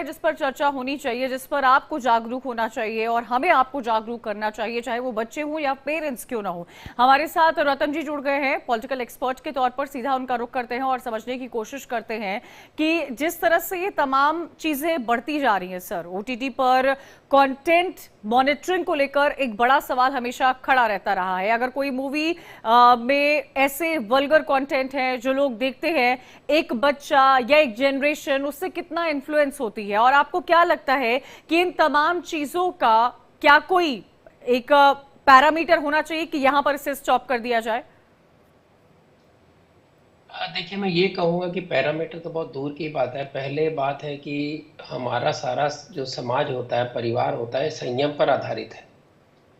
जिस पर चर्चा होनी चाहिए, जिस पर आपको जागरूक होना चाहिए और हमें आपको जागरूक करना चाहिए, चाहे वो बच्चे हों या पेरेंट्स क्यों ना हो। हमारे साथ रतन जी जुड़ गए हैं पॉलिटिकल एक्सपर्ट के तौर पर। सीधा उनका रुख करते हैं और समझने की कोशिश करते हैं कि जिस तरह से ये तमाम चीजें बढ़ती जा रही हैं सर, ओटीटी पर कंटेंट मॉनिटरिंग को लेकर एक बड़ा सवाल हमेशा खड़ा रहता रहा है। अगर कोई मूवी में ऐसे वल्गर कंटेंट है जो लोग देखते हैं, एक बच्चा या एक जनरेशन उससे कितना इन्फ्लुएंस होती है, और आपको क्या लगता है कि इन तमाम चीजों का क्या कोई एक पैरामीटर होना चाहिए कि यहां पर इसे स्टॉप कर दिया जाए? देखिए, मैं ये कहूँगा कि पैरामीटर तो बहुत दूर की बात है। पहले बात है कि हमारा सारा जो समाज होता है, परिवार होता है, संयम पर आधारित है।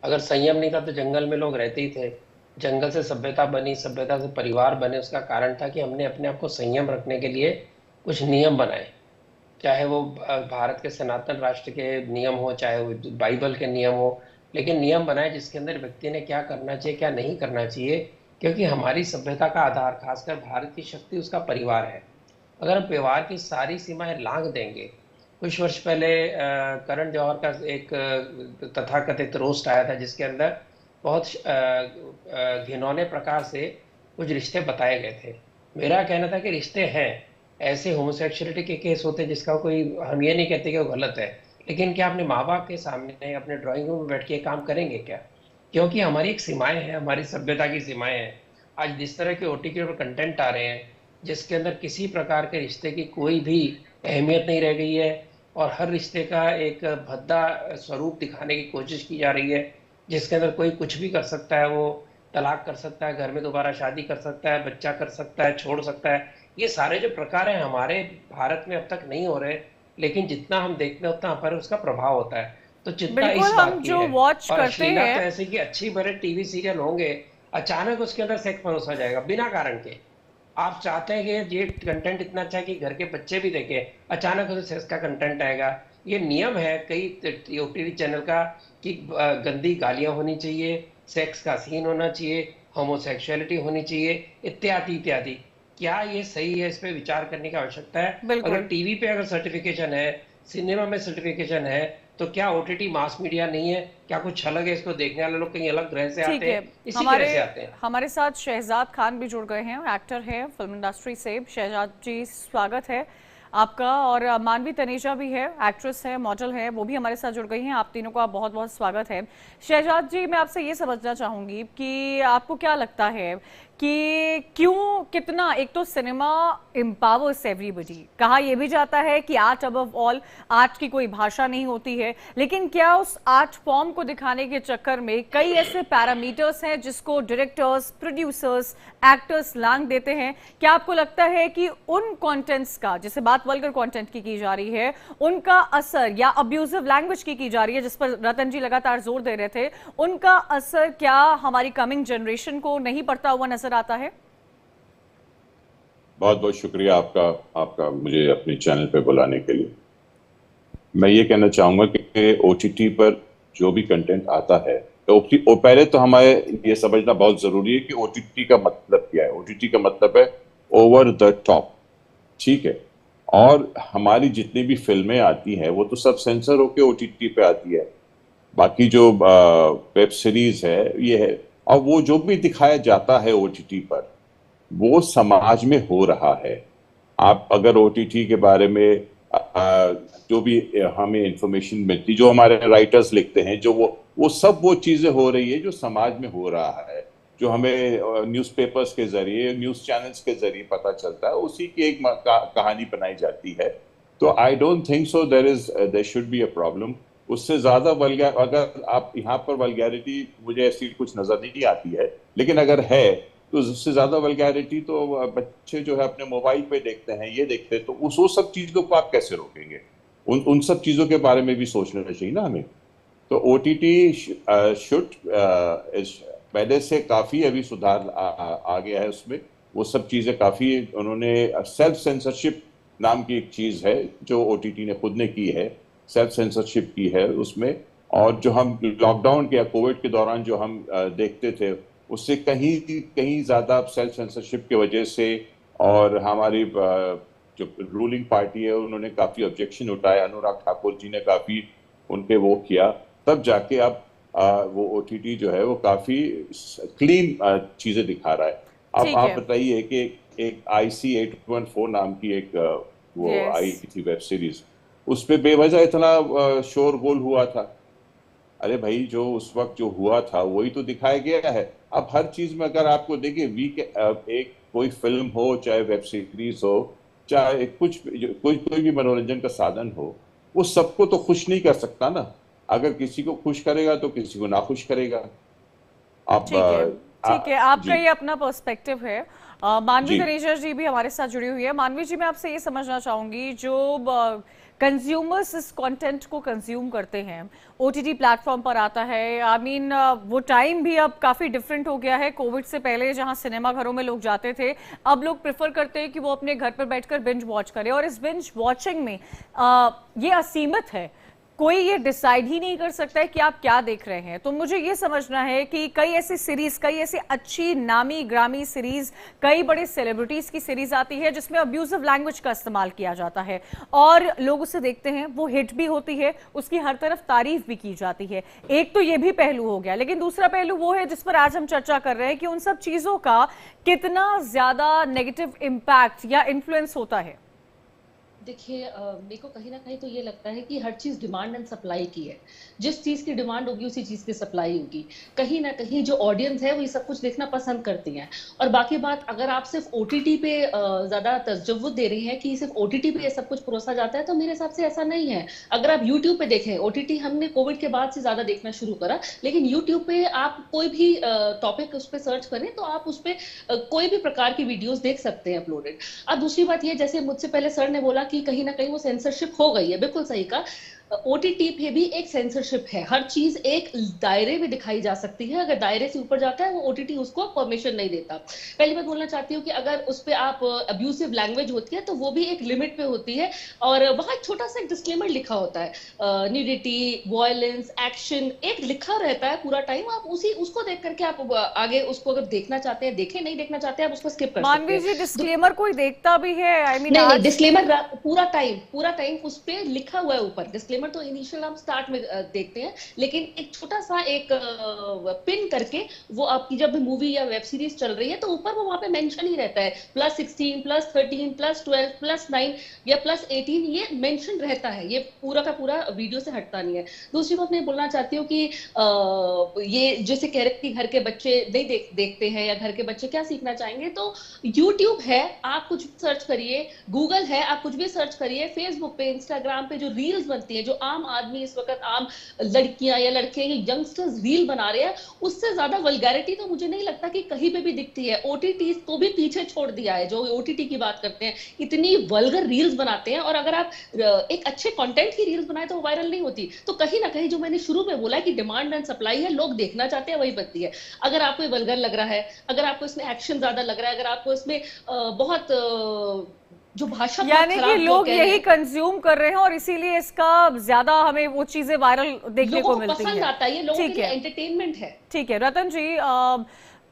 अगर संयम नहीं था तो जंगल में लोग रहते ही थे। जंगल से सभ्यता बनी, सभ्यता से परिवार बने। उसका कारण था कि हमने अपने आप को संयम रखने के लिए कुछ नियम बनाए। चाहे वो भारत के सनातन राष्ट्र के नियम हो, चाहे वो बाइबल के नियम हो, लेकिन नियम बनाए जिसके अंदर व्यक्ति ने क्या करना चाहिए, क्या नहीं करना चाहिए। क्योंकि हमारी सभ्यता का आधार, खासकर भारत की शक्ति, उसका परिवार है। अगर हम परिवार की सारी सीमाएं लांघ देंगे। कुछ वर्ष पहले करण जौहर का एक तथाकथित रोस्ट आया था, जिसके अंदर बहुत घिनौने प्रकार से कुछ रिश्ते बताए गए थे। मेरा कहना था कि रिश्ते हैं, ऐसे होमोसेक्सुअलिटी के केस होते हैं जिसका कोई, हम ये नहीं कहते कि वो गलत है, लेकिन क्या अपने माँ बाप के सामने अपने ड्राइंग रूम में बैठ के काम करेंगे क्या? क्योंकि हमारी एक सीमाएं हैं, हमारी सभ्यता की सीमाएं हैं। आज जिस तरह के ओटीटी पर कंटेंट आ रहे हैं, जिसके अंदर किसी प्रकार के रिश्ते की कोई भी अहमियत नहीं रह गई है, और हर रिश्ते का एक भद्दा स्वरूप दिखाने की कोशिश की जा रही है, जिसके अंदर कोई कुछ भी कर सकता है। वो तलाक कर सकता है, घर में दोबारा शादी कर सकता है, बच्चा कर सकता है, छोड़ सकता है। ये सारे जो प्रकार हैं हमारे भारत में अब तक नहीं हो रहे, लेकिन जितना हम देखते हैं उतना पर उसका प्रभाव होता है। तो चिंता बिल्कुल, इस बात हम की जो है। वॉच और करते अश्लीलता तो हैं। ऐसे कि अच्छी भरे टीवी सीरियल होंगे, अचानक उसके अंदर सेक्स परोसा जाएगा बिना कारण के। आप चाहते हैं कि ये कंटेंट इतना अच्छा है कि घर के बच्चे भी देखें, अचानक उसे सेक्स का कंटेंट आएगा। ये नियम है कई ओटीटी चैनल का कि गंदी गालियां होनी चाहिए, सेक्स का सीन होना चाहिए, होमोसेक्सुअलिटी होनी चाहिए, इत्यादि इत्यादि। क्या ये सही है? इस पे विचार करने की आवश्यकता है। अगर बिल्कुल। टीवी पे अगर सर्टिफिकेशन है, सिनेमा में सर्टिफिकेशन है, तो क्या ओटीटी मास मीडिया नहीं है? क्या कुछ अलग है? इसको देखने वाले लोग कहीं अलग ग्रह से ठीक आते है। हैं? इसी हमारे तरह से आते हैं। हमारे साथ शहजाद खान भी जुड़ गए हैं, एक्टर हैं फिल्म इंडस्ट्री से। शहजाद जी, स्वागत है आपका। और मानवी तनेजा भी है, एक्ट्रेस है, मॉडल है, वो भी हमारे साथ जुड़ गई हैं। आप तीनों का बहुत बहुत स्वागत है। शहजाद जी, मैं आपसे ये समझना चाहूंगी कि आपको क्या लगता है कि क्यों, कितना, एक तो सिनेमा एम्पावर्स एवरीबॉडी, कहा यह भी जाता है कि आर्ट अबव ऑल, आर्ट की कोई भाषा नहीं होती है, लेकिन क्या उस आर्ट फॉर्म को दिखाने के चक्कर में कई ऐसे पैरामीटर्स हैं जिसको डायरेक्टर्स, प्रोड्यूसर्स, एक्टर्स लांघ देते हैं? क्या आपको लगता है कि उन कंटेंट्स का, जैसे बात वल्गर कंटेंट की जा रही है, उनका असर, या अब्यूजिव लैंग्वेज की जा रही है जिस पर रतन जी लगातार जोर दे रहे थे, उनका असर क्या हमारी कमिंग जनरेशन को नहीं पड़ता हुआ नजर आता है? बहुत बहुत शुक्रिया आपका आपका मुझे अपने चैनल पे बुलाने के लिए। मैं ये कहना चाहूँगा कि ओटीटी पर जो भी कंटेंट आता है, तो पहले तो हमारे ये समझना बहुत ज़रूरी है कि ओटीटी का मतलब क्या है। ओटीटी का मतलब है ओवर द टॉप, ठीक है। और हमारी जितनी भी फिल्में आती हैं वो तो सब सेंसर होके ओटीटी पे आती है। बाकी जो वेब सीरीज है ये है, और वो जो भी दिखाया जाता है ओटीटी पर वो समाज में हो रहा है। आप अगर ओटीटी के बारे में जो भी हमें इंफॉर्मेशन मिलती, जो हमारे राइटर्स लिखते हैं, जो वो सब वो चीजें हो रही है जो समाज में हो रहा है, जो हमें न्यूज़पेपर्स के जरिए, न्यूज़ चैनल्स के जरिए पता चलता है, उसी की एक कहानी बनाई जाती है। तो I don't think so there should be a problem. उससे ज्यादा वल्गर, अगर आप यहाँ पर वल्गैरिटी मुझे ऐसी कुछ नजर नहीं आती है, लेकिन अगर है तो उससे ज्यादा वल्गैरिटी तो बच्चे जो है अपने मोबाइल पे देखते हैं, ये देखते हैं, तो उस वो सब चीजों को आप कैसे रोकेंगे? उन उन सब चीजों के बारे में भी सोचना चाहिए ना हमें। तो ओटीटी शुड पहले से काफी अभी सुधार आ गया है उसमें। वो सब चीजें काफी, उन्होंने सेल्फ सेंसरशिप नाम की एक चीज है जो ओटीटी ने खुद ने की है, सेल्फ सेंसरशिप की है उसमें। और जो हम लॉकडाउन के या कोविड के दौरान जो हम देखते थे, उससे कहीं कहीं ज्यादा सेल्फ सेंसरशिप की वजह से, और हमारी जो रूलिंग पार्टी है उन्होंने काफी ऑब्जेक्शन उठाया, अनुराग ठाकुर जी ने काफी उनपे वो किया, तब जाके अब वो ओटीटी जो है वो काफी क्लीन चीजें दिखा रहा है। अब ठीक आप है। बताइए कि एक IC 814 नाम की एक वो यस। आई थी वेब सीरीज, उस पे बेवजह इतना शोरगुल हुआ था। अरे भाई, जो उस वक्त जो हुआ था वही तो दिखाया गया है। अब हर चीज में अगर आपको देखिए एक कोई फिल्म हो, चाहे वेब सीरीज हो, चाहे कोई भी मनोरंजन का साधन हो, वो सबको तो खुश नहीं कर सकता ना। अगर किसी को खुश करेगा तो किसी को नाखुश करेगा। अब ठीक है। ठीक है, आपका जी ये अपना पर्सपेक्टिव है। मानवी जी तनेजा जी भी हमारे साथ जुड़ी हुई है। मानवी जी, मैं आपसे ये समझना चाहूंगी, जो कंज्यूमर्स इस कंटेंट को कंज्यूम करते हैं, ओटीटी प्लेटफॉर्म पर आता है, आई मीन वो टाइम भी अब काफ़ी डिफरेंट हो गया है। कोविड से पहले जहां सिनेमा घरों में लोग जाते थे, अब लोग प्रेफर करते हैं कि वो अपने घर पर बैठकर बिंज वॉच करें, और इस बिंज वॉचिंग में ये असीमित है। कोई ये डिसाइड ही नहीं कर सकता है कि आप क्या देख रहे हैं। तो मुझे ये समझना है कि कई ऐसी सीरीज, कई ऐसी अच्छी नामी ग्रामी सीरीज, कई बड़े सेलिब्रिटीज की सीरीज आती है जिसमें अब्यूजिव लैंग्वेज का इस्तेमाल किया जाता है, और लोग उसे देखते हैं, वो हिट भी होती है, उसकी हर तरफ तारीफ भी की जाती है। एक तो ये भी पहलू हो गया, लेकिन दूसरा पहलू वो है जिस पर आज हम चर्चा कर रहे हैं कि उन सब चीजों का कितना ज्यादा नेगेटिव इम्पैक्ट या इन्फ्लुएंस होता है। देखिए, मेरे को कहीं ना कहीं तो ये लगता है कि हर चीज़ डिमांड एंड सप्लाई की है। जिस चीज़ की डिमांड होगी उसी चीज़ की सप्लाई होगी। कहीं ना कहीं जो ऑडियंस है वो ये सब कुछ देखना पसंद करती हैं। और बाकी बात, अगर आप सिर्फ ओटीटी पे ज़्यादा तवज्जो दे रही हैं कि सिर्फ ओटीटी पे ये सब कुछ परोसा जाता है, तो मेरे हिसाब से ऐसा नहीं है। अगर आप यूट्यूब पे देखें, ओटीटी हमने कोविड के बाद से ज़्यादा देखना शुरू करा, लेकिन यूट्यूब पे आप कोई भी टॉपिक उस पर सर्च करें तो आप उस पर कोई भी प्रकार की वीडियोज देख सकते हैं अपलोडेड। अब दूसरी बात ये, जैसे मुझसे पहले सर ने बोला कि कहीं ना कहीं वो सेंसरशिप हो गई है, बिल्कुल सही कहा। ओटीटी पे भी एक सेंसरशिप है। हर चीज एक दायरे में दिखाई जा सकती है, अगर दायरे से ऊपर जाता है वो ओटीटी उसको परमिशन नहीं देता। पहली बात बोलना चाहती हूँ कि अगर उस पे आप अब्यूसिव लैंग्वेज होती है तो वो भी एक लिमिट पे होती है, और वहां एक छोटा सा डिस्क्लेमर लिखा होता है, न्यूडिटी, वायलेंस, एक्शन, एक लिखा रहता है पूरा टाइम। आप उसको देख करके आप आगे उसको अगर देखना चाहते हैं देखें, नहीं देखना चाहते हैं आप उसको स्किप कर सकते मानवी हैं। जी, डिस्क्लेमर कोई देखता भी है? आई मीन नहीं नहीं, आज डिस्क्लेमर पूरा टाइम उस पे लिखा हुआ है ऊपर। डिस्क्लेमर तो इनिशियल हम स्टार्ट में देखते हैं, लेकिन एक छोटा सा एक पिन करके वो आपकी जब मूवी या वेब सीरीज चल रही है तो ऊपर वो वहां पे मेंशन ही रहता है, +16, +13, +12, +9 या +18, ये मेंशन रहता है। ये पूरा का पूरा वीडियो से हटता नहीं है। दूसरी बात मैं बोलना चाहती हूँ कि ये जैसे कह रहे कि घर के बच्चे नहीं देखते हैं, या घर के बच्चे क्या सीखना चाहेंगे, तो यूट्यूब है, आप कुछ सर्च करिए, गूगल है, आप कुछ भी सर्च करिए, फेसबुक पे, इंस्टाग्राम पे जो रील्स बनती है, जो आम आदमी इस वक्त, आम लड़कियां या लड़के या यंगस्टर्स रील बना रहे हैं, उससे ज्यादा वल्गैरिटी तो मुझे नहीं लगता कि कहीं पे भी दिखती है। ओटीटी को भी पीछे छोड़ दिया है। जो ओटीटी की बात करते हैं, इतनी वल्गर रील्स बनाते हैं, और अगर आप एक अच्छे कंटेंट की रील्स बनाए तो वो वायरल नहीं होती। तो कहीं ना कहीं जो मैंने शुरू में बोला कि डिमांड एंड सप्लाई है, लोग देखना चाहते हैं, वही बनती है। अगर आपको वल्गर लग रहा है, अगर आपको इसमें एक्शन ज्यादा लग रहा है, अगर आपको इसमें बहुत जो भाषा यानी कि लोग यही कंज्यूम कर रहे हैं, और इसीलिए इसका ज्यादा हमें वो चीजें वायरल देखने को मिलती हैं। पसंद आता है, ये लोगों के लिए है, एंटरटेनमेंट है। ठीक है रतन जी,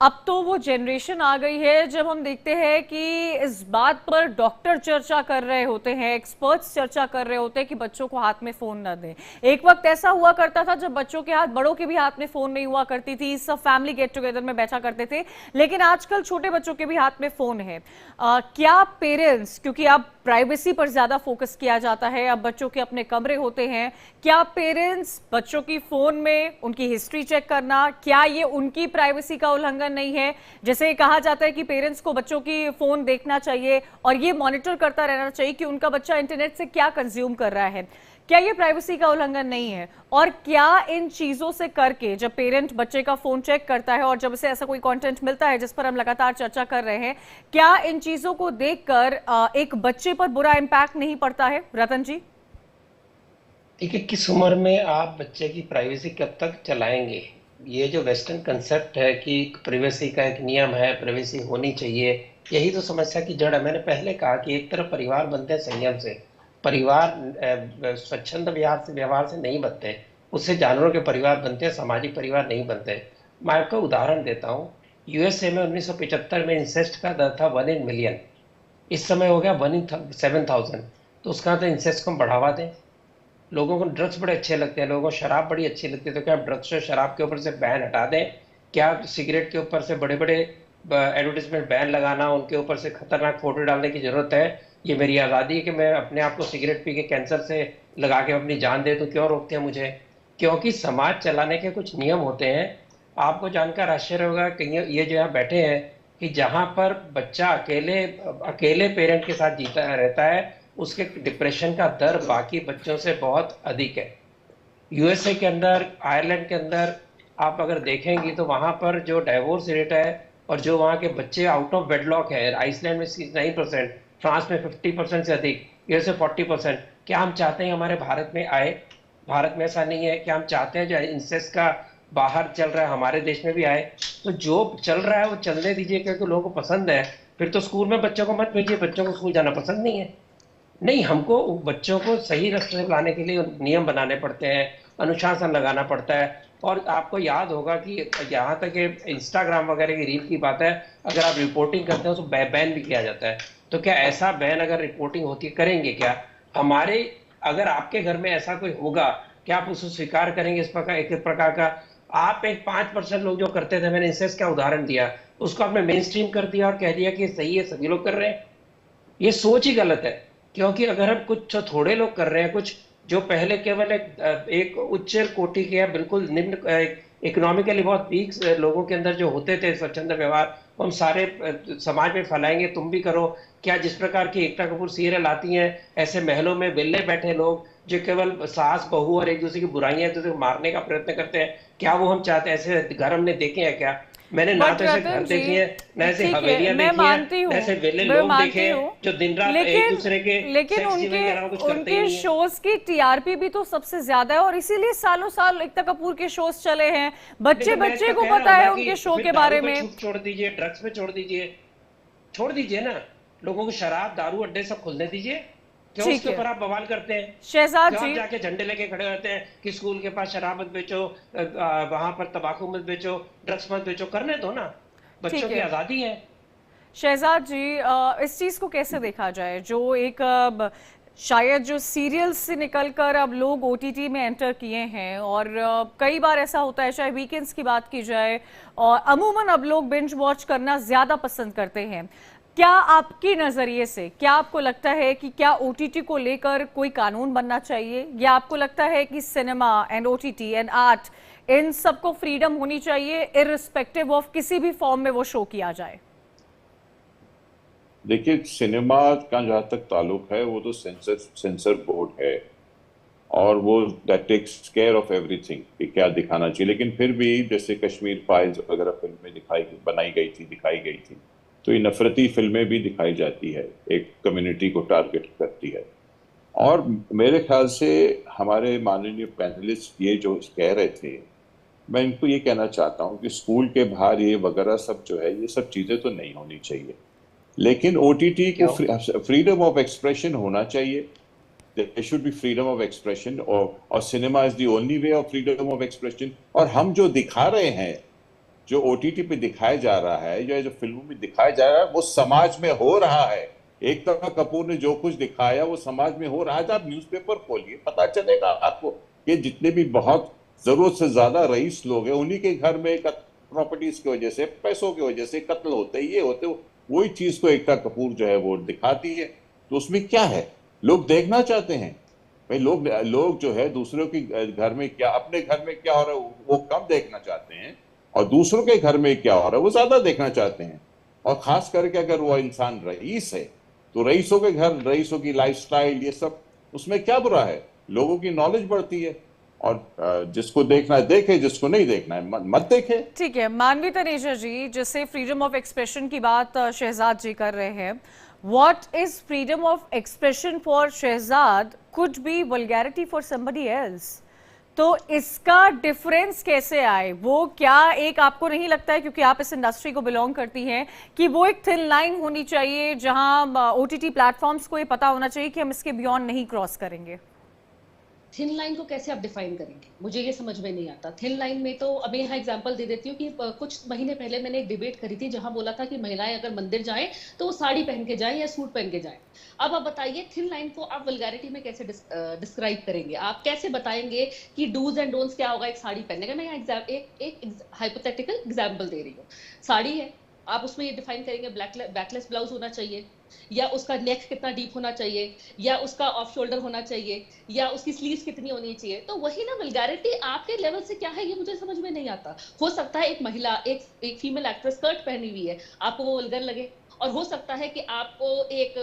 अब तो वो जनरेशन आ गई है जब हम देखते हैं कि इस बात पर डॉक्टर चर्चा कर रहे होते हैं, एक्सपर्ट्स चर्चा कर रहे होते हैं कि बच्चों को हाथ में फोन न दें। एक वक्त ऐसा हुआ करता था जब बच्चों के हाथ, बड़ों के भी हाथ में फोन नहीं हुआ करती थी, सब फैमिली गेट टुगेदर में बैठा करते थे, लेकिन आजकल छोटे बच्चों के भी हाथ में फोन है। क्या पेरेंट्स, क्योंकि अब प्राइवेसी पर ज्यादा फोकस किया जाता है, अब बच्चों के अपने कमरे होते हैं, क्या पेरेंट्स बच्चों की फोन में उनकी हिस्ट्री चेक करना, क्या ये उनकी प्राइवेसी का उल्लंघन नहीं है? जैसे कहा जाता है कि पेरेंट्स को बच्चों की फोन देखना चाहिए और ये मॉनिटर करता रहना चाहिए कि उनका बच्चा इंटरनेट से क्या कंज्यूम कर रहा है, क्या ये प्राइवेसी का उल्लंघन नहीं है? और क्या इन चीजों से करके जब पेरेंट बच्चे का फोन चेक करता है और जब उसे ऐसा कोई कंटेंट मिलता है जिस पर हम लगातार चर्चा कर रहे हैं, क्या इन चीजों को देखकर एक बच्चे पर बुरा इंपैक्ट नहीं पड़ता है? रतन जी, देखिए, किस उम्र में आप बच्चे की प्राइवेसी कब तक चलाएंगे? ये जो वेस्टर्न कंसेप्ट है कि प्राइवेसी का एक नियम है, प्राइवेसी होनी चाहिए, यही तो समस्या की जड़ है। मैंने पहले कहा कि एक तरफ परिवार बनते हैं संयम से, परिवार स्वच्छंद व्यवहार से नहीं बनते, उससे जानवरों के परिवार बनते हैं, सामाजिक परिवार नहीं बनते। मैं आपको उदाहरण देता हूँ। यूएसए में 1975 में इंसेस्ट का दर था 1 in million। इस समय हो गया 1/7,000। तो उसका तो इंसेस्ट को हम बढ़ावा दें। लोगों को ड्रग्स बड़े अच्छे लगते हैं, लोगों को शराब बड़ी अच्छी लगती है, तो क्या ड्रग्स और शराब के ऊपर से बैन हटा दें? क्या सिगरेट के ऊपर से बड़े बड़े एडवर्टीजमेंट बैन लगाना, उनके ऊपर से खतरनाक फोटो डालने की जरूरत है? ये मेरी आज़ादी है कि मैं अपने आप को सिगरेट पी के कैंसर से लगा के अपनी जान दे दूं, क्यों रोकते हैं मुझे? क्योंकि समाज चलाने के कुछ नियम होते हैं। आपको जानकर आश्चर्य होगा कि ये जो यहाँ बैठे हैं, कि जहाँ पर बच्चा अकेले अकेले पेरेंट के साथ जीता रहता है, उसके डिप्रेशन का दर बाकी बच्चों से बहुत अधिक है। यूएसए के अंदर, आयरलैंड के अंदर आप अगर देखेंगी तो वहाँ पर जो डाइवोर्स रेट है और जो वहाँ के बच्चे आउट ऑफ वेडलॉक है, आइसलैंड में 9%, फ्रांस में 50% से अधिक, यूएसए 40%। क्या हम चाहते हैं हमारे भारत में आए? भारत में ऐसा नहीं है। क्या हम चाहते हैं जो इंसेस्ट का बाहर चल रहा है हमारे देश में भी आए? तो जो चल रहा है वो चलने दीजिए, क्योंकि लोगों को पसंद है। फिर तो स्कूल में बच्चों को मत भेजिए, बच्चों को स्कूल जाना पसंद नहीं है। नहीं, हमको बच्चों को सही रास्ते पे लाने के लिए नियम बनाने पड़ते हैं, अनुशासन लगाना पड़ता है। और आपको याद होगा कि यहाँ तक कि इंस्टाग्राम वगैरह की रील की बात है, अगर आप रिपोर्टिंग करते हैं तो बैन भी किया जाता है। तो क्या ऐसा बैन अगर रिपोर्टिंग होती है, करेंगे क्या हमारे? अगर आपके घर में ऐसा कोई होगा, क्या आप उसको स्वीकार करेंगे? इस प्रकार एक प्रकार का आप एक 5% लोग जो करते थे, मैंने इंसेस्ट का उदाहरण दिया, उसको आपने मेन स्ट्रीम कर दिया और कह दिया कि सही है, सभी लोग कर रहे हैं। ये सोच ही गलत है। क्योंकि अगर हम कुछ थोड़े लोग कर रहे हैं, कुछ जो पहले केवल एक उच्च कोटि के या बिल्कुल निम्न इकोनॉमिकली बहुत वीक लोगों के अंदर जो होते थे स्वच्छंद व्यवहार, हम सारे समाज में फैलाएंगे। तुम भी करो। क्या जिस प्रकार की एकता कपूर सीरियल आती हैं, ऐसे महलों में विल्ले बैठे लोग जो केवल सास बहू और एक दूसरे की बुराइयां, एक दूसरे को मारने का प्रयत्न करते हैं, क्या वो हम चाहते हैं? ऐसे घर हमने देखे हैं क्या? मैंने ना तो ऐसे घर देखे हैं, ना ऐसे हवेलियां देखी हैं, ना ऐसे विले लोग देखे हैं जो दिन रात एक दूसरे के लेकिन सेक्स जीवन के अलावा कुछ करते ही उनके नहीं है। शोज की टीआरपी भी तो सबसे ज्यादा है और इसीलिए सालों साल एकता कपूर के शोज चले हैं। बच्चे मैं बच्चे तो को कह रहा पता हूँ है ना कि उनके शो फिर के दारू बारे पे में। छूट छोड़ दीजिए, ड्रग्स पे छोड़ दीजिए ना। लोगों को शराब, दारू, अड्डे सब खुलने दीजिए। क्यों ठीक उसके है ऊपर आप बवाल करते हैं? शहजाद क्यों आप जी, जाके झंडे लेके खड़े रहते हैं कि स्कूल के पास शराब मत बेचो, वहां पर तंबाकू मत बेचो, ड्रग्स मत बेचो? करने दो ना, बच्चों ठीक की है आजादी है। शहजाद जी, इस चीज को कैसे देखा जाए जो एक शायद जो सीरियल्स से निकलकर अब लोग ओटीटी में एंटर किए हैं और कई बार ऐसा होता है, चाहे वीकेंड्स की बात की जाए, और अमूमन अब लोग बिंज वॉच करना ज्यादा पसंद करते हैं। क्या आपके नजरिए से क्या आपको लगता है कि क्या ओटीटी को लेकर कोई कानून बनना चाहिए, या आपको लगता है कि cinema and OTT and art in सबको फ्रीडम होनी चाहिए इररिस्पेक्टिव ऑफ किसी भी फॉर्म में वो शो किया जाए? देखिए, सिनेमा का जहाँ तक ताल्लुक है वो तो सेंसर बोर्ड है और वो that takes care of everything कि क्या दिखाना चाहिए। लेकिन फिर भी जैसे कश्मीर फाइल्स वगैरह फिल्में दिखाई गई थी, तो ये नफरती फिल्में भी दिखाई जाती है, एक कम्युनिटी को टारगेट करती है। और मेरे ख्याल से हमारे माननीय पैनलिस्ट ये जो कह रहे थे, मैं इनको ये कहना चाहता हूँ कि स्कूल के बाहर ये वगैरह सब जो है, ये सब चीज़ें तो नहीं होनी चाहिए। लेकिन ओटीटी को फ्रीडम ऑफ एक्सप्रेशन होना चाहिए। There should be freedom of expression, और cinema is the only way of freedom of expression. और हम जो दिखा रहे हैं, जो ओटीटी पे दिखाया जा रहा है, जो फिल्मों में दिखाया जा रहा है, वो समाज में हो रहा है। एकता कपूर ने जो कुछ दिखाया वो समाज में हो रहा है। आप न्यूज़पेपर खोलिए, पता चलेगा आपको कि जितने भी बहुत जरूरत से ज्यादा रईस लोग हैं, उन्हीं के घर में प्रॉपर्टीज की वजह से, पैसों की वजह से कत्ल होते, ये होते। वही चीज को एकता कपूर जो है वो दिखाती है। तो उसमें क्या है, लोग देखना चाहते हैं भाई। लोग जो है दूसरों के घर में क्या, अपने घर में क्या हो रहा है वो कम देखना चाहते हैं, और दूसरों के घर में क्या हो रहा है वो ज्यादा देखना चाहते हैं। और खास करके अगर वो इंसान रईस है, तो रईसों के घर, रईसों की लाइफस्टाइल, ये सब, उसमें क्या बुरा है? लोगों की नॉलेज बढ़ती है। और जिसको देखना है देखे, जिसको नहीं देखना है मत देखे। ठीक है मानवी तनेजा जी, जैसे फ्रीडम ऑफ एक्सप्रेशन की बात शहजाद जी कर रहे हैं, what is freedom of expression for Shahzad could be vulgarity for somebody else. तो इसका डिफरेंस कैसे आए? वो क्या एक आपको नहीं लगता है, क्योंकि आप इस इंडस्ट्री को बिलोंग करती हैं, कि वो एक थिन लाइन होनी चाहिए जहां ओटीटी प्लेटफॉर्म्स को ये पता होना चाहिए कि हम इसके बियॉन्ड नहीं क्रॉस करेंगे? थिन लाइन को कैसे आप डिफाइन करेंगे, मुझे ये समझ में नहीं आता। थिन लाइन में तो अब यहाँ एग्जांपल दे देती हूँ कि कुछ महीने पहले मैंने एक डिबेट करी थी जहां बोला था कि महिलाएं अगर मंदिर जाएं तो वो साड़ी पहन के जाएं या सूट पहन के जाएं। अब आप बताइए थिन लाइन को आप वल्गैरिटी में कैसे डिस्क्राइब करेंगे, आप कैसे बताएंगे कि डूज एंड डोंट्स क्या होगा एक साड़ी पहनने का। मैं यहाँ एक हाइपोथेटिकल एग्जाम्पल दे रही हूँ। साड़ी है, आप उसमें ये डिफाइन करेंगे बैकलेस ब्लाउज होना चाहिए, या उसका नेक कितना डीप होना चाहिए, या उसका ऑफ शोल्डर होना चाहिए, या उसकी स्लीव्स कितनी होनी चाहिए। तो वही ना, वल्गैरिटी आपके लेवल से क्या है ये मुझे समझ में नहीं आता। हो सकता है एक महिला, एक फीमेल एक्ट्रेस स्कर्ट पहनी हुई है, आपको वो वल्गर लगे, और हो सकता है कि आपको एक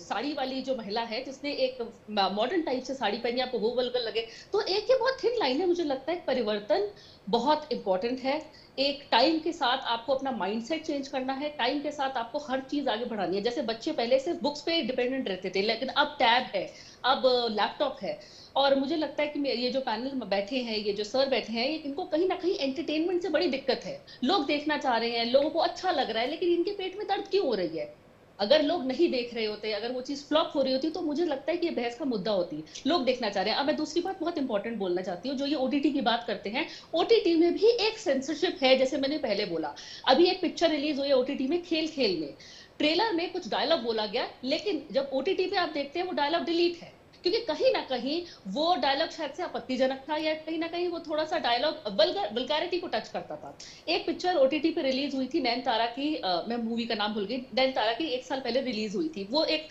साड़ी वाली जो महिला है जिसने एक मॉडर्न टाइप से साड़ी पहनी, आपको वो वल्गर लगे। तो एक ये बहुत थिन लाइन है। मुझे लगता है परिवर्तन बहुत इंपॉर्टेंट है। एक टाइम के साथ आपको अपना माइंडसेट चेंज करना है, टाइम के साथ आपको हर चीज आगे बढ़ानी है। जैसे बच्चे पहले सिर्फ बुक्स पे डिपेंडेंट रहते थे, लेकिन अब टैब है, अब लैपटॉप है। और मुझे लगता है कि ये जो पैनल में बैठे हैं, ये जो सर बैठे हैं, इनको कहीं ना कहीं एंटरटेनमेंट से बड़ी दिक्कत है। लोग देखना चाह रहे हैं, लोगों को अच्छा लग रहा है, लेकिन इनके पेट में दर्द क्यों हो रही है? अगर लोग नहीं देख रहे होते, अगर वो चीज फ्लॉप हो रही होती, तो मुझे लगता है कि ये बहस का मुद्दा होती। लोग देखना चाह रहे हैं। अब मैं दूसरी बात बहुत इंपॉर्टेंट बोलना चाहती हूँ, जो ये ओटीटी की बात करते हैं, ओटीटी में भी एक सेंसरशिप है। जैसे मैंने पहले बोला, अभी एक पिक्चर रिलीज हुई है ओटीटी में, खेल में ट्रेलर में कुछ डायलॉग बोला गया, लेकिन जब ओटीटी पे आप देखते हैं वो डायलॉग डिलीट है, क्योंकि कहीं ना कहीं वो डायलॉग शायद से आपत्तिजनक था, या कहीं ना कहीं वो थोड़ा सा डायलॉग वल्गैरिटी को टच करता था। एक पिक्चर ओटीटी पे रिलीज हुई थी नयनतारा की, मैं मूवी का नाम भूल गई, नयनतारा की 1 साल पहले रिलीज हुई थी। वो एक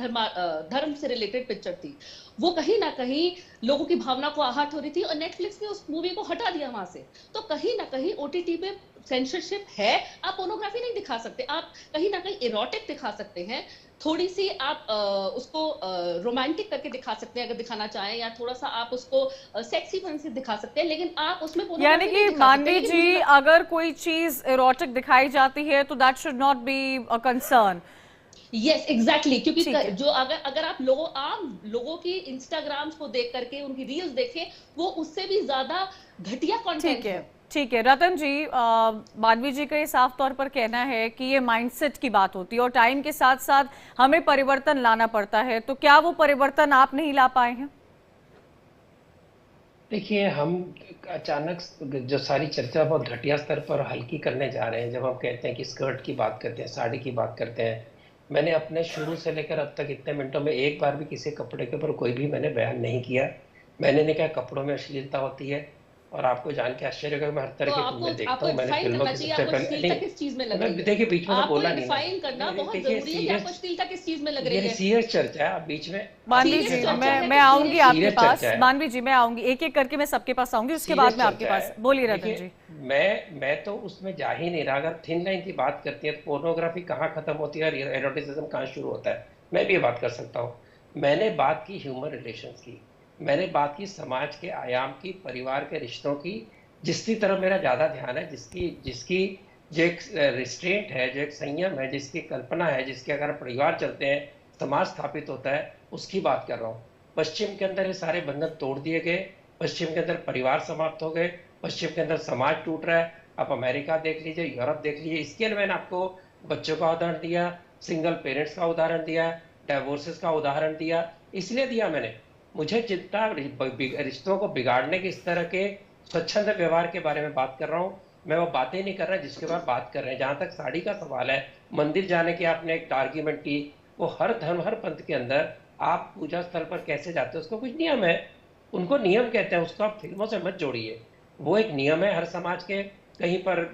धर्म से रिलेटेड पिक्चर थी। वो कहीं ना कहीं लोगों की भावना को आहत हो रही थी, और नेटफ्लिक्स ने उस मूवी को हटा दिया वहां से। तो कहीं ना कहीं ओटीटी पे सेंसरशिप है। आप पोर्नोग्राफी नहीं दिखा सकते, आप कहीं ना कहीं इरोटिक दिखा सकते हैं, थोड़ी सी आप उसको रोमांटिक करके दिखा सकते हैं अगर दिखाना चाहें, या थोड़ा सा आप उसको सेक्सी से दिखा सकते हैं, लेकिन आप उसमें यानी कि मानवी जी, अगर कोई चीज इरोटिक दिखाई जाती है तो that should not be a concern. Yes exactly, क्योंकि जो अगर आप आम लोगों की इंस्टाग्राम्स को देख करके उनकी रील्स देखें, वो उससे भी ज्यादा घटिया कंटेंट है। ठीक है रतन जी, मानवी जी का ये साफ तौर पर कहना है कि ये माइंडसेट की बात होती है और टाइम के साथ साथ हमें परिवर्तन लाना पड़ता है। तो क्या वो परिवर्तन आप नहीं ला पाए हैं? देखिए, हम अचानक जो सारी चर्चा बहुत घटिया स्तर पर हल्की करने जा रहे हैं। जब हम कहते हैं कि स्कर्ट की बात करते हैं, साड़ी की बात करते हैं, मैंने अपने शुरू से लेकर अब तक इतने मिनटों में एक बार भी किसी कपड़े के ऊपर कोई भी मैंने बयान नहीं किया। मैंने नहीं कहा कपड़ों में अश्लीलता होती है, और आपको जान के आश्चर्य होगा, मैं हर तरह की फिल्में देखता हूँ। मैंने फिल्मों की सबसे पहले देखिए बीच में तो बोला नहीं, ये सीरियस चर्चा है। आप बीच में मानवी जी, मैं आऊंगी आपके पास। मानवी जी, मैं आऊंगी, एक एक करके मैं सबके पास आऊंगी, उसके बाद में आपके पास। बोलिए रतन जी। मैं तो उसमें जा ही नहीं रहा। अगर थिन लाइन की बात करती है तो पोर्नोग्राफी कहाँ खत्म होती है और एरोटिसिज्म कहाँ शुरू होता है, मैं भी ये बात कर सकता हूँ। मैंने बात की ह्यूमन रिलेशंस की, मैंने बात की समाज के आयाम की, परिवार के रिश्तों की, जिसकी तरफ मेरा ज़्यादा ध्यान है, जिसकी जो एक रिस्ट्रेंट है, जो एक संयम है, जिसकी कल्पना है, जिसके अगर परिवार चलते हैं, समाज स्थापित होता है, उसकी बात कर रहा हूँ। पश्चिम के अंदर ये सारे बंधन तोड़ दिए गए, पश्चिम के अंदर परिवार समाप्त हो गए, पश्चिम के अंदर समाज टूट रहा है। आप अमेरिका देख लीजिए, यूरोप देख लीजिए। इसके लिए मैंने आपको बच्चों का उदाहरण दिया, सिंगल पेरेंट्स का उदाहरण दिया, डाइवोर्सेस का उदाहरण दिया। इसलिए दिया मैंने, मुझे चिंता रिश्तों को बिगाड़ने के इस तरह के स्वच्छंद व्यवहार के बारे में बात कर रहा हूँ। मैं वो बातें नहीं कर रहा जिसके बारे में बात कर रहे हैं। जहाँ तक साड़ी का सवाल है, मंदिर जाने की आपने एक आर्ग्यूमेंट की, वो हर धर्म हर पंथ के अंदर आप पूजा स्थल पर कैसे जाते हो उसका कुछ नियम है, उनको नियम कहते हैं। उसको आप फिल्मों से मत जोड़िए, वो एक नियम है हर समाज के। कहीं पर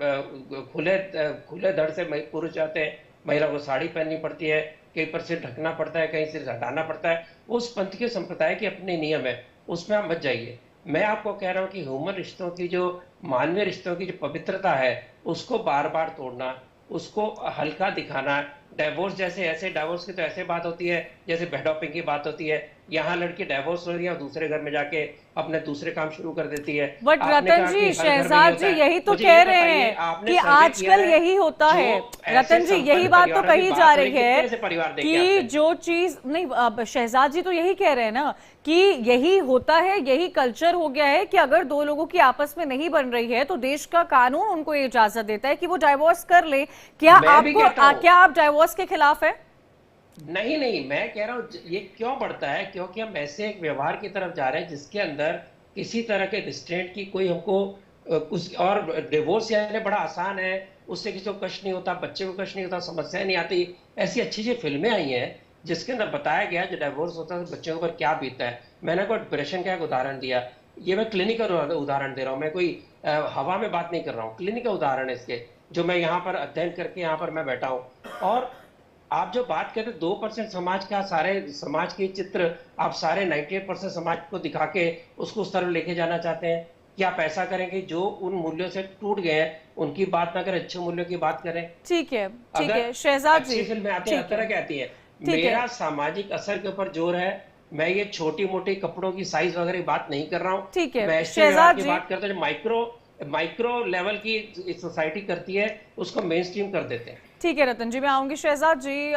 खुले धड़ से पुरुष जाते हैं, महिला को साड़ी पहननी पड़ती है, कहीं पर सिर ढकना पड़ता है, कहीं सिर हटाना पड़ता है। उस पंथ के संप्रदाय के अपने नियम है, उसमें आप मत जाइए। मैं आपको कह रहा हूँ कि ह्यूमन रिश्तों की, जो मानवीय रिश्तों की जो पवित्रता है, उसको बार बार तोड़ना, उसको हल्का दिखाना। डाइवोर्स जैसे, ऐसे डाइवोर्स की तो ऐसे बात होती है जैसे बेडॉपिंग की बात होती है। यहाँ लड़की डाइवोर्स हो रही है और दूसरे घर में जाके अपने दूसरे काम शुरू कर देती है। बट रतन जी, शहजाद जी यही तो कह रहे हैं कि आजकल यही होता है। रतन जी, यही बात तो कही जा रही है कि जो चीज नहीं, शहजाद जी तो यही कह रहे हैं ना कि यही होता है, यही कल्चर हो गया है कि अगर दो लोगों की आपस में नहीं बन रही है तो देश का कानून उनको ये इजाजत देता है कि वो डाइवोर्स कर ले। क्या आप डाइवोर्स के खिलाफ है? नहीं नहीं, मैं कह रहा हूँ ये क्यों बढ़ता है, क्योंकि हम ऐसे एक व्यवहार की तरफ जा रहे हैं जिसके अंदर किसी तरह के रिस्ट्रेंट की कोई हमको कुछ, और डिवोर्स यानी बड़ा आसान है, उससे किसी को कष्ट नहीं होता, बच्चे को कष्ट नहीं होता, समस्या नहीं आती। ऐसी अच्छी अच्छी फिल्में आई हैं जिसके अंदर बताया गया जो डिवोर्स होता है तो बच्चों पर क्या बीतता है। मैंने कोई डिप्रेशन का एक उदाहरण दिया, ये मैं क्लिनिकल उदाहरण दे रहा हूँ, मैं कोई हवा में बात नहीं कर रहा हूँ, क्लिनिकल उदाहरण है इसके, जो मैं यहाँ पर अध्ययन करके यहाँ पर मैं बैठा हूँ। और आप जो बात करते 2% समाज का, सारे समाज के चित्र आप सारे 98% समाज को दिखा के उसको उस तरफ लेके जाना चाहते हैं। क्या आप ऐसा करेंगे जो उन मूल्यों से टूट गए हैं उनकी बात ना करें, अच्छे मूल्यों की बात करें। ठीक है, ठीक अगर है शहजाद जी, अच्छी फिल्में आती हैं, हर ठीक तरह है, की आती है, ठीक है, मेरा सामाजिक असर के ऊपर जोर है। मैं ये छोटी मोटी कपड़ों की साइज वगैरह की बात नहीं कर रहा हूँ, ठीक है मैं ऐसे व्यवहार शहजाद की जी। बात करता हूँ जो माइक्रो लेवल की सोसाइटी करती है, उसको मेन स्ट्रीम कर देते हैं। ठीक है रतन जी, मैं आऊंगी शहजाद जी।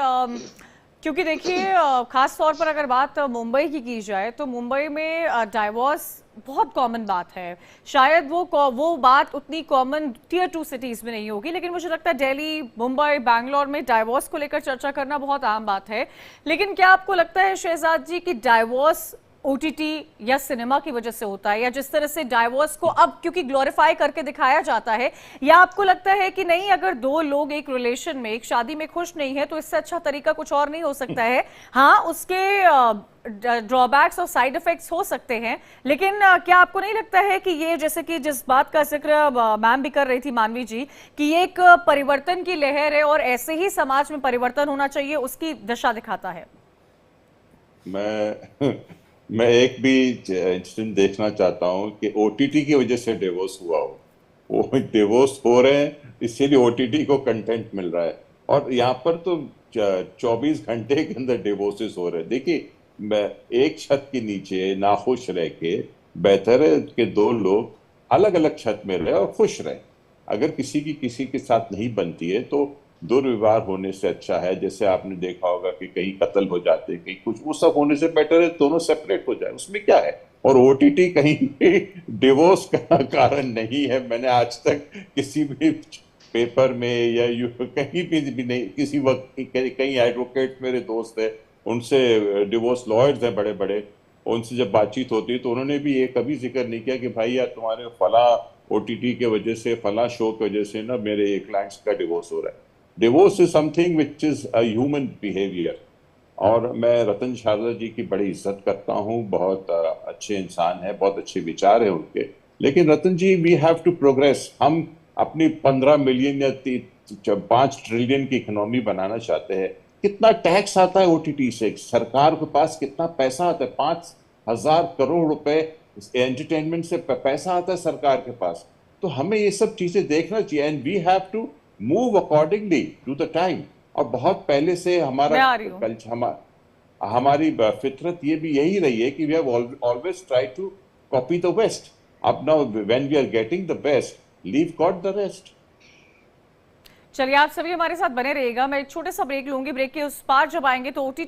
क्योंकि देखिए खास तौर पर अगर बात मुंबई की जाए तो मुंबई में डाइवोर्स बहुत कॉमन बात है। शायद वो बात उतनी कॉमन टियर 2 सिटीज में नहीं होगी, लेकिन मुझे लगता है दिल्ली, मुंबई, बैंगलोर में डाइवोर्स को लेकर चर्चा करना बहुत आम बात है। लेकिन क्या आपको लगता है शहजाद जी कि डाइवोर्स ओटीटी या सिनेमा की वजह से होता है, या जिस तरह से डाइवोर्स को अब क्योंकि ग्लोरीफाई करके दिखाया जाता है, या आपको लगता है कि नहीं, अगर दो लोग एक रिलेशन में, एक शादी में खुश नहीं है तो इससे अच्छा तरीका कुछ और नहीं हो सकता है? हाँ, उसके ड्रॉबैक्स और साइड इफेक्ट्स हो सकते हैं, लेकिन क्या आपको नहीं लगता है कि ये, जैसे कि जिस बात का जिक्र मैम भी कर रही थी, मानवी जी, कि ये एक परिवर्तन की लहर है और ऐसे ही समाज में परिवर्तन होना चाहिए, उसकी दिशा दिखाता है? मैं मैं एक भी इंसिडेंट देखना चाहता हूँ कि ओटीटी की वजह से डिवोर्स हुआ हो। वो डिवोर्स हो रहे हैं इसीलिए ओटीटी को कंटेंट मिल रहा है, और यहाँ पर तो 24 घंटे के अंदर डिवोर्सेस हो रहे हैं। देखिए, मैं एक छत के नीचे नाखुश रह के बेहतर है कि दो लोग अलग अलग छत में रहे और खुश रहे। अगर किसी की किसी के साथ नहीं बनती है तो दुर्व्यवहार होने से अच्छा है, जैसे आपने देखा होगा कि कहीं कत्ल हो जाते हैं, कहीं कुछ, वो सब होने से बेटर है दोनों सेपरेट हो जाए, उसमें क्या है। और ओटीटी कहीं भी डिवोर्स का कारण नहीं है। मैंने आज तक किसी भी पेपर में या कहीं भी नहीं, किसी वक्त कई एडवोकेट मेरे दोस्त है, उनसे डिवोर्स लॉयर्स हैं बड़े बड़े, उनसे जब बातचीत होती है तो उन्होंने भी ये कभी जिक्र नहीं किया कि भाई यार तुम्हारे फला ओटीटी के वजह से, फला शो की वजह से ना मेरे क्लाइंट्स का डिवोर्स हो रहा है। Divorce is something which is a human behaviour. और मैं रतन शारदा जी की बड़ी इज्जत करता हूँ, बहुत अच्छे इंसान है, बहुत अच्छे विचार है उनके। लेकिन रतन जी, वी हैव टू प्रोग्रेस। हम अपनी 15 मिलियन या 5 ट्रिलियन की इकोनॉमी बनाना चाहते हैं। कितना टैक्स आता है ओटीटी से, सरकार के पास कितना पैसा आता है, 5,000 करोड़ रुपए एंटरटेनमेंट से पैसा आता है सरकार के पास। तो हमें ये सब चीजें देखना चाहिए, and we have to move accordingly to the time. और बहुत पहले से हमारा मैं आ रही हूँ। हमारी फितरत ये भी यही रही है कि we have always try to copy the west. अब now when we are getting the best, leave God the rest. चलिए, आप सभी हमारे साथ बने रहिएगा। मैं एक छोटे सा ब्रेक लूंगी, ब्रेक के उस पार जब आएंगे तो ओटीटी